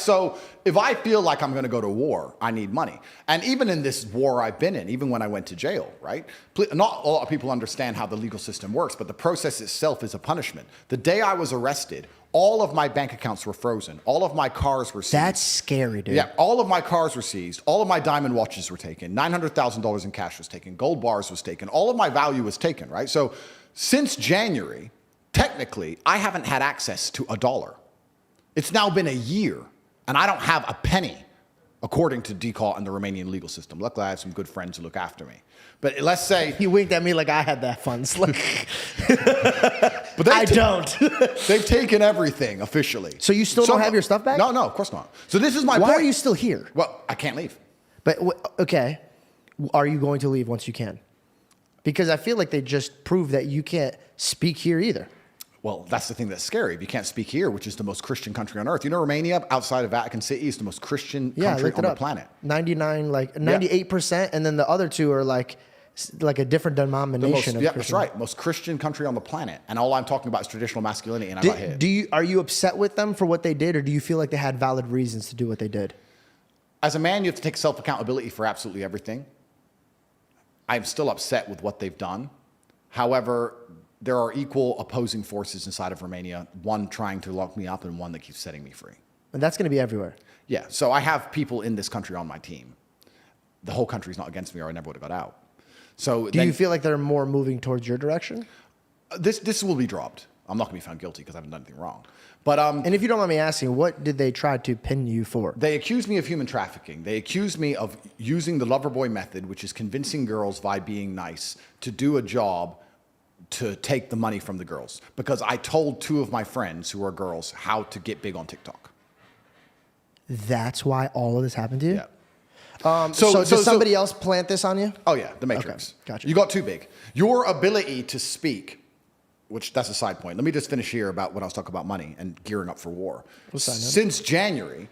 So if I feel like I'm going to go to war, I need money. And even in this war I've been in, even when I went to jail, right? Not a lot of people understand how the legal system works, but the process itself is a punishment. The day I was arrested, all of my bank accounts were frozen. All of my cars were seized. That's scary, dude. Yeah, all of my cars were seized. All of my diamond watches were taken. $900,000 in cash was taken. Gold bars was taken. All of my value was taken, right? So since January, technically, I haven't had access to a dollar. It's now been a year. And I don't have a penny, according to DCAW and the Romanian legal system. Luckily, I have some good friends who look after me. But let's say... You winked at me like I had that funds. But I don't. They've taken everything officially. So you still don't have your stuff back? No, of course not. So this is my point. Why are you still here? Well, I can't leave. But, okay, are you going to leave once you can? Because I feel like they just proved that you can't speak here either. Well, that's the thing that's scary. If you can't speak here, which is the most Christian country on earth. You know, Romania, outside of Vatican City, is the most Christian country on the planet. 98%, and then the other two are like a different denomination of Christian. That's right. Most Christian country on the planet. And all I'm talking about is traditional masculinity, and I got hit. Are you upset with them for what they did, or do you feel like they had valid reasons to do what they did? As a man, you have to take self-accountability for absolutely everything. I'm still upset with what they've done. However, there are equal opposing forces inside of Romania, one trying to lock me up and one that keeps setting me free. And that's going to be everywhere. Yeah, so I have people in this country on my team. The whole country's not against me or I never would have got out. So do you feel like they're more moving towards your direction? This will be dropped. I'm not going to be found guilty because I haven't done anything wrong. But and if you don't mind me asking, what did they try to pin you for? They accused me of human trafficking. They accused me of using the lover boy method, which is convincing girls by being nice to do a job to take the money from the girls, because I told two of my friends who are girls how to get big on TikTok. That's why all of this happened to you? Yeah. So did somebody else plant this on you? Oh yeah, the Matrix. Okay, gotcha. You got too big. Your ability to speak, which that's a side point. Let me just finish here about when I was talking about money and gearing up for war. Since January,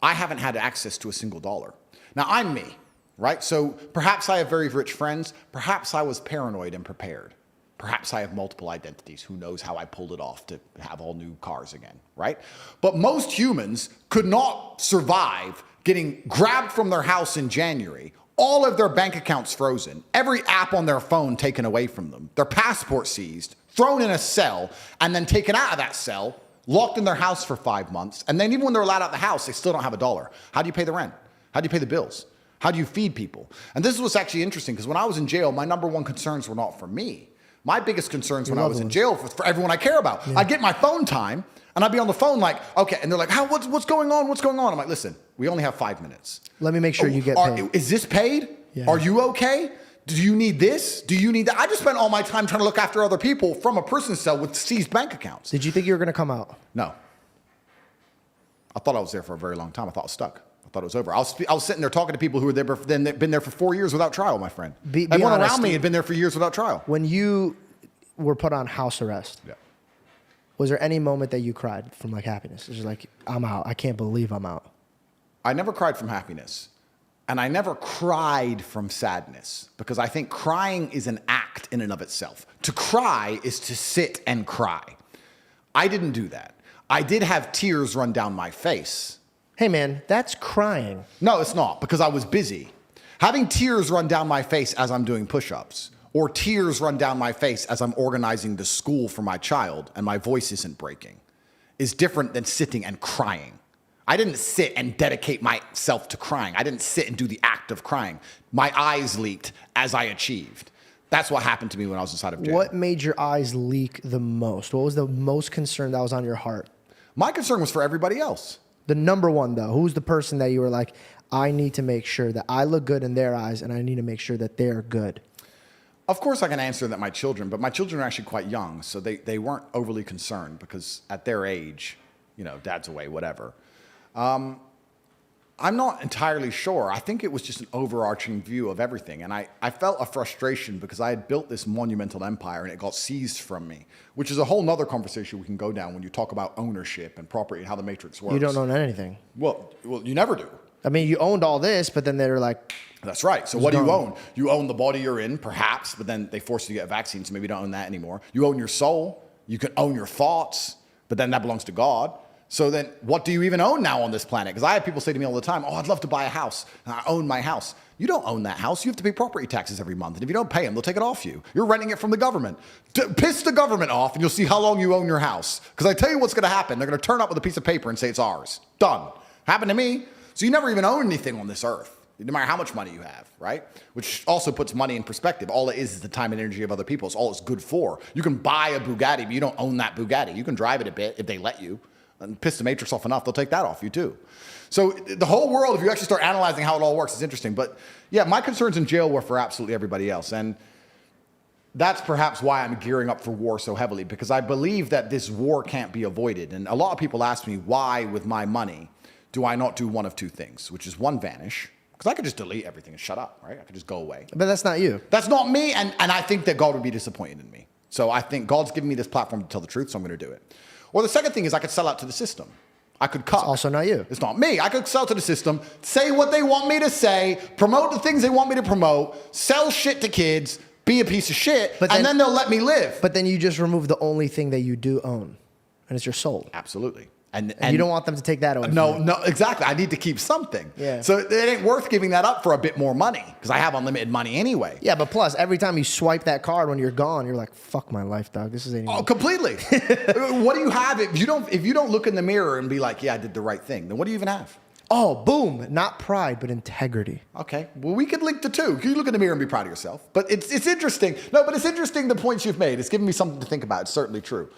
I haven't had access to a single dollar. Now I'm me, right? So perhaps I have very rich friends. Perhaps I was paranoid and prepared. Perhaps I have multiple identities. Who knows how I pulled it off to have all new cars again, right? But most humans could not survive getting grabbed from their house in January, all of their bank accounts frozen, every app on their phone taken away from them, their passport seized, thrown in a cell, and then taken out of that cell, locked in their house for 5 months, and then even when they're allowed out of the house, they still don't have a dollar. How do you pay the rent? How do you pay the bills? How do you feed people? And this is what's actually interesting, because when I was in jail, my number one concerns were not for me. My biggest concerns when I was in jail was for everyone I care about. Yeah. I'd get my phone time, and I'd be on the phone like, okay, and they're like, what's going on? What's going on? I'm like, listen, we only have 5 minutes. Let me make sure you get paid. Is this paid? Yeah. Are you okay? Do you need this? Do you need that? I just spent all my time trying to look after other people from a prison cell with seized bank accounts. Did you think you were going to come out? No. I thought I was there for a very long time. I thought I was stuck. I thought it was over. I was sitting there talking to people who were there, been there for 4 years without trial, my friend. Everyone around me had been there for years without trial. When you were put on house arrest, yeah, was there any moment that you cried from like happiness? It was just like, I'm out. I can't believe I'm out. I never cried from happiness. And I never cried from sadness, because I think crying is an act in and of itself. To cry is to sit and cry. I didn't do that. I did have tears run down my face. Hey man, that's crying. No, it's not, because I was busy. Having tears run down my face as I'm doing push-ups, or tears run down my face as I'm organizing the school for my child and my voice isn't breaking, is different than sitting and crying. I didn't sit and dedicate myself to crying. I didn't sit and do the act of crying. My eyes leaked as I achieved. That's what happened to me when I was inside of jail. What made your eyes leak the most? What was the most concern that was on your heart? My concern was for everybody else. The number one, though, who's the person that you were like, I need to make sure that I look good in their eyes and I need to make sure that they're good? Of course I can answer that my children, but my children are actually quite young, so they weren't overly concerned, because at their age, you know, dad's away, whatever. I'm not entirely sure. I think it was just an overarching view of everything. And I felt a frustration because I had built this monumental empire and it got seized from me, which is a whole nother conversation we can go down when you talk about ownership and property and how the Matrix works. You don't own anything. Well, you never do. I mean, you owned all this, but then they're like... That's right. So what do you own? You own the body you're in, perhaps, but then they force you to get a vaccine, so maybe you don't own that anymore. You own your soul. You can own your thoughts, but then that belongs to God. So then what do you even own now on this planet? Because I have people say to me all the time, oh, I'd love to buy a house. And I own my house. You don't own that house. You have to pay property taxes every month. And if you don't pay them, they'll take it off you. You're renting it from the government. Piss the government off and you'll see how long you own your house. Because I tell you what's going to happen. They're going to turn up with a piece of paper and say it's ours. Done. Happened to me. So you never even own anything on this earth, no matter how much money you have, right? Which also puts money in perspective. All it is the time and energy of other people. It's all it's good for. You can buy a Bugatti, but you don't own that Bugatti. You can drive it a bit if they let you. And piss the matrix off enough, they'll take that off you too. So the whole world, if you actually start analyzing how it all works, is interesting. But yeah, my concerns in jail were for absolutely everybody else. And that's perhaps why I'm gearing up for war so heavily, because I believe that this war can't be avoided. And a lot of people ask me, why with my money do I not do one of two things, which is one, vanish. Because I could just delete everything and shut up, right? I could just go away. But that's not you. That's not me. And I think that God would be disappointed in me. So I think God's given me this platform to tell the truth, so I'm going to do it. Or the second thing is I could sell out to the system. I could cut. It's also not you. It's not me. I could sell to the system, say what they want me to say, promote the things they want me to promote, sell shit to kids, be a piece of shit, and then they'll let me live. But then you just remove the only thing that you do own, and it's your soul. Absolutely. And you don't want them to take that away. No, exactly. I need to keep something. Yeah. So it ain't worth giving that up for a bit more money because I have unlimited money anyway. Yeah, but plus every time you swipe that card when you're gone, you're like, "Fuck my life, dog. This is anymore." Oh, completely. What do you have if you don't look in the mirror and be like, "Yeah, I did the right thing"? Then what do you even have? Oh, boom! Not pride, but integrity. Okay. Well, we could link the two. You look in the mirror and be proud of yourself. But it's interesting. No, but it's interesting the points you've made. It's giving me something to think about. It's certainly true.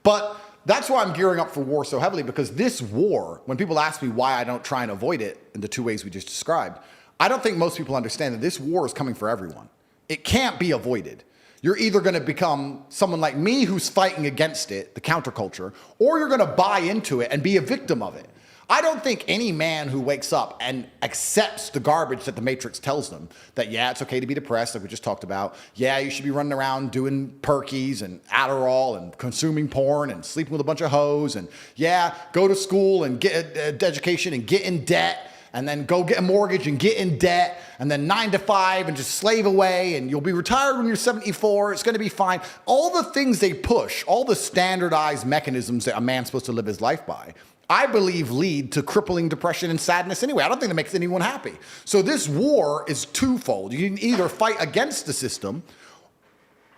But that's why I'm gearing up for war so heavily, because this war, when people ask me why I don't try and avoid it in the two ways we just described, I don't think most people understand that this war is coming for everyone. It can't be avoided. You're either going to become someone like me who's fighting against it, the counterculture, or you're going to buy into it and be a victim of it. I don't think any man who wakes up and accepts the garbage that the Matrix tells them, that, yeah, it's okay to be depressed, like we just talked about. Yeah, you should be running around doing perkies and Adderall and consuming porn and sleeping with a bunch of hoes. And, yeah, go to school and get an education and get in debt. And then go get a mortgage and get in debt. And then 9 to 5 and just slave away. And you'll be retired when you're 74. It's going to be fine. All the things they push, all the standardized mechanisms that a man's supposed to live his life by, I believe lead to crippling depression and sadness anyway. I don't think that makes anyone happy. So this war is twofold. You can either fight against the system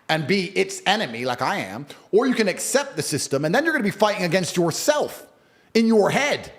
and be its enemy like I am, or you can accept the system and then you're going to be fighting against yourself in your head,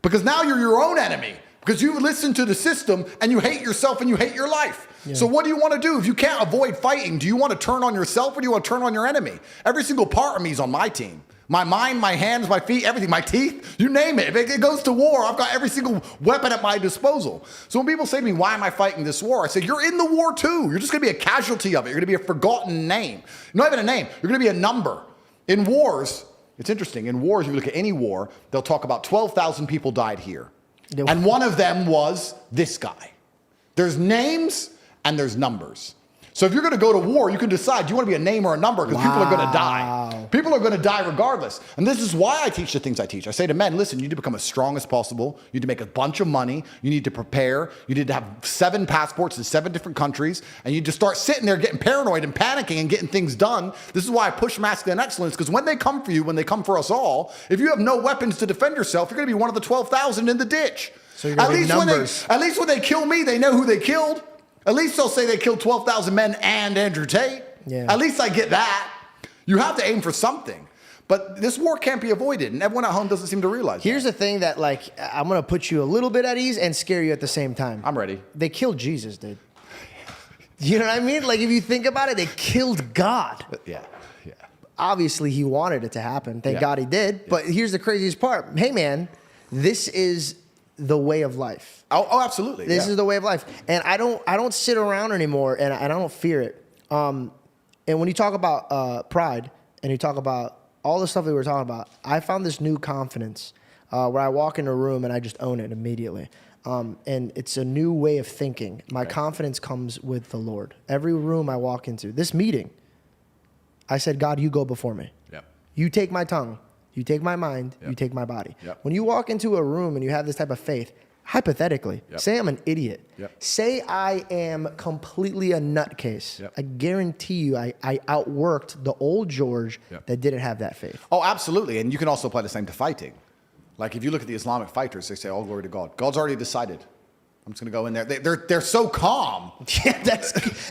because now you're your own enemy because you listen to the system and you hate yourself and you hate your life. Yeah. So what do you want to do? If you can't avoid fighting, do you want to turn on yourself or do you want to turn on your enemy? Every single part of me is on my team. My mind, my hands, my feet, everything, my teeth, you name it. If it goes to war, I've got every single weapon at my disposal. So when people say to me, why am I fighting this war? I say, you're in the war too. You're just going to be a casualty of it. You're going to be a forgotten name. Not even a name. You're going to be a number. In wars, it's interesting. In wars, if you look at any war, they'll talk about 12,000 people died here. And one of them was this guy. There's names and there's numbers. So if you're going to go to war, you can decide, do you want to be a name or a number? Because people are going to die. People are going to die regardless. And this is why I teach the things I teach. I say to men, listen, you need to become as strong as possible. You need to make a bunch of money. You need to prepare. You need to have 7 passports in 7 different countries. And you just start sitting there getting paranoid and panicking and getting things done. This is why I push masculine excellence, because when they come for you, when they come for us all, if you have no weapons to defend yourself, you're going to be one of the 12,000 in the ditch. So you're going to be numbers. At least when they kill me, they know who they killed. At least they'll say they killed 12,000 men and Andrew Tate. Yeah. At least I get that. You have to aim for something. But this war can't be avoided, and everyone at home doesn't seem to realize Here's the thing that, like, I'm going to put you a little bit at ease and scare you at the same time. I'm ready. They killed Jesus, dude. You know what I mean? Like, if you think about it, they killed God. Yeah. Obviously, he wanted it to happen. Thank God he did. Yeah. But here's the craziest part. Hey, man, this is the way of life. Oh, absolutely. This is the way of life. And I don't sit around anymore, and I don't fear it. And when you talk about pride, and you talk about all the stuff that we were talking about, I found this new confidence where I walk in a room and I just own it immediately. And it's a new way of thinking. My confidence comes with the Lord. Every room I walk into, this meeting, I said, God, you go before me. Yep. You take my tongue. You take my mind, you take my body. Yep. When you walk into a room and you have this type of faith, hypothetically, say I'm an idiot. Yep. Say I am completely a nutcase. Yep. I guarantee you I outworked the old George that didn't have that faith. Oh, absolutely. And you can also apply the same to fighting. Like if you look at the Islamic fighters, they say, all glory to God. God's already decided. I'm just going to go in there. They're so calm. Yeah,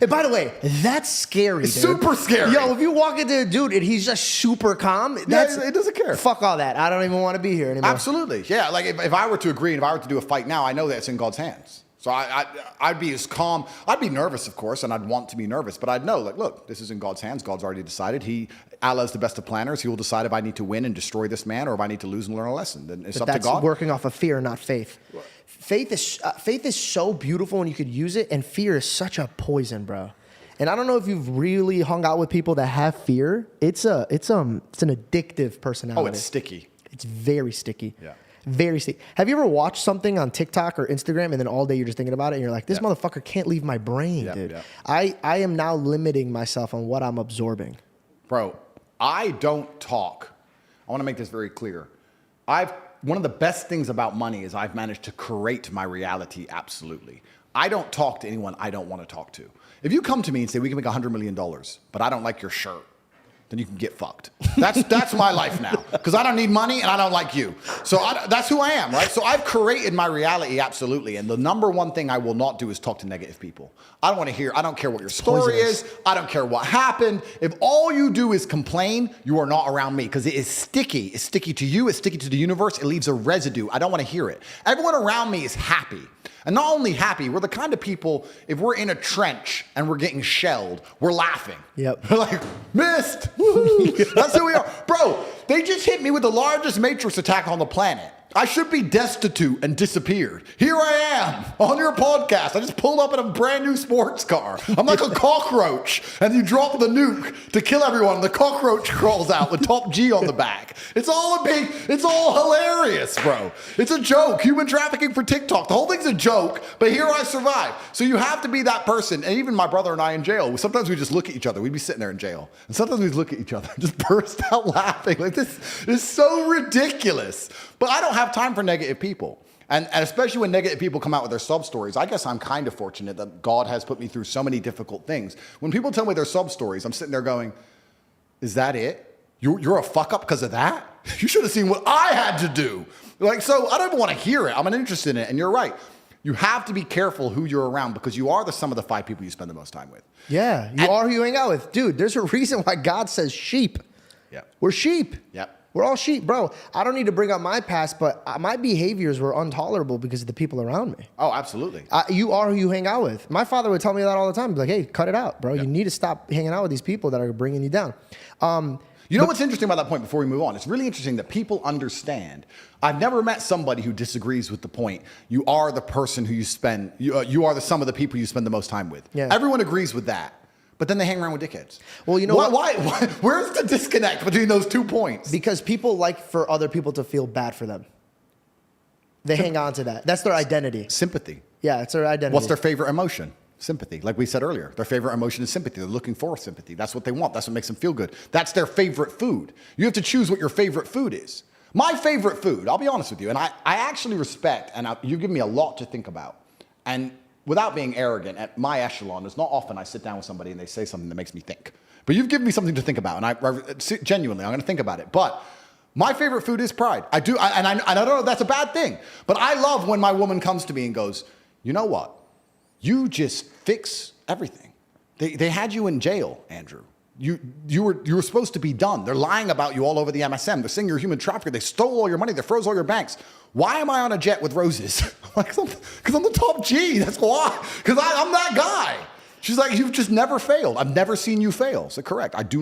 and by the way, that's scary, It's dude. super scary. Yo, if you walk into a dude and he's just super calm, that's, it doesn't care. Fuck all that. I don't even want to be here anymore. Absolutely. Yeah, like if I were to agree and if I were to do a fight now, I know that it's in God's hands. So I'd be as calm. I'd be nervous, of course, and I'd want to be nervous. But I'd know, like, look, this is in God's hands. God's already decided. Allah's the best of planners. He will decide if I need to win and destroy this man or if I need to lose and learn a lesson. Then it's up to God. That's working off of fear, not faith. Faith is so beautiful when you could use it, and fear is such a poison, bro. And I don't know if you've really hung out with people that have fear. It's an addictive personality. Oh, it's sticky. It's very sticky. Yeah. Very sticky. Have you ever watched something on TikTok or Instagram and then all day you're just thinking about it and you're like, this motherfucker can't leave my brain, dude. Yeah. I am now limiting myself on what I'm absorbing. Bro, I don't talk. I want to make this very clear. One of the best things about money is I've managed to create my reality absolutely. I don't talk to anyone I don't want to talk to. If you come to me and say, we can make $100 million, but I don't like your shirt, then you can get fucked. That's my life now. Because I don't need money and I don't like you. So that's who I am, right? So I've created my reality, absolutely. And the number one thing I will not do is talk to negative people. I don't want to hear, I don't care what your story is. I don't care what happened. If all you do is complain, you are not around me because it is sticky. It's sticky to you. It's sticky to the universe. It leaves a residue. I don't want to hear it. Everyone around me is happy. And not only happy, we're the kind of people, if we're in a trench and we're getting shelled, we're laughing. Yep. We're like, missed. Woo-hoo. That's who we are. Bro, they just hit me with the largest matrix attack on the planet. I should be destitute and disappeared. Here I am on your podcast. I just pulled up in a brand new sports car. I'm like a cockroach, and you drop the nuke to kill everyone. The cockroach crawls out with top G on the back. It's all hilarious, bro. It's a joke. Human trafficking for TikTok. The whole thing's a joke, but here I survive. So you have to be that person. And even my brother and I in jail, sometimes we just look at each other. We'd be sitting there in jail, and sometimes we'd look at each other and just burst out laughing. Like, this is so ridiculous. But I don't have time for negative people. And especially when negative people come out with their sub stories, I guess I'm kind of fortunate that God has put me through so many difficult things. When people tell me their sub stories, I'm sitting there going, is that it? You're a fuck up because of that? You should have seen what I had to do. Like, so I don't even want to hear it. I'm uninterested in it. And you're right. You have to be careful who you're around because you are the sum of the 5 people you spend the most time with. Yeah, you are who you hang out with. Dude, there's a reason why God says sheep. Yep. We're sheep. Yep. We're all sheep, bro. I don't need to bring up my past, but my behaviors were intolerable because of the people around me. Oh, absolutely. You are who you hang out with. My father would tell me that all the time. He'd be like, hey, cut it out, bro. Yep. You need to stop hanging out with these people that are bringing you down. You know what's interesting about that point before we move on? It's really interesting that people understand. I've never met somebody who disagrees with the point. You are the person who you are the sum of the people you spend the most time with. Yeah. Everyone agrees with that. But then they hang around with dickheads. Well, you know why? Where's the disconnect between those 2 points? Because people like for other people to feel bad for them. They hang on to that. That's their identity. Sympathy. Yeah, it's their identity. What's their favorite emotion? Sympathy. Like we said earlier, their favorite emotion is sympathy. They're looking for sympathy. That's what they want. That's what makes them feel good. That's their favorite food. You have to choose what your favorite food is. My favorite food, I'll be honest with you, and I actually respect, and you've given me a lot to think about. And without being arrogant, at my echelon, it's not often I sit down with somebody and they say something that makes me think. But you've given me something to think about, and I genuinely, I'm going to think about it. But my favorite food is pride. I do, and I don't know if that's a bad thing, but I love when my woman comes to me and goes, you know what? You just fix everything. They had you in jail, Andrew. You were supposed to be done. They're lying about you all over the MSM. They're saying you're a human trafficker. They stole all your money. They froze all your banks. Why am I on a jet with roses? Because I'm the top G. That's why. Because I'm that guy. She's like, you've just never failed. I've never seen you fail. So correct. I do not.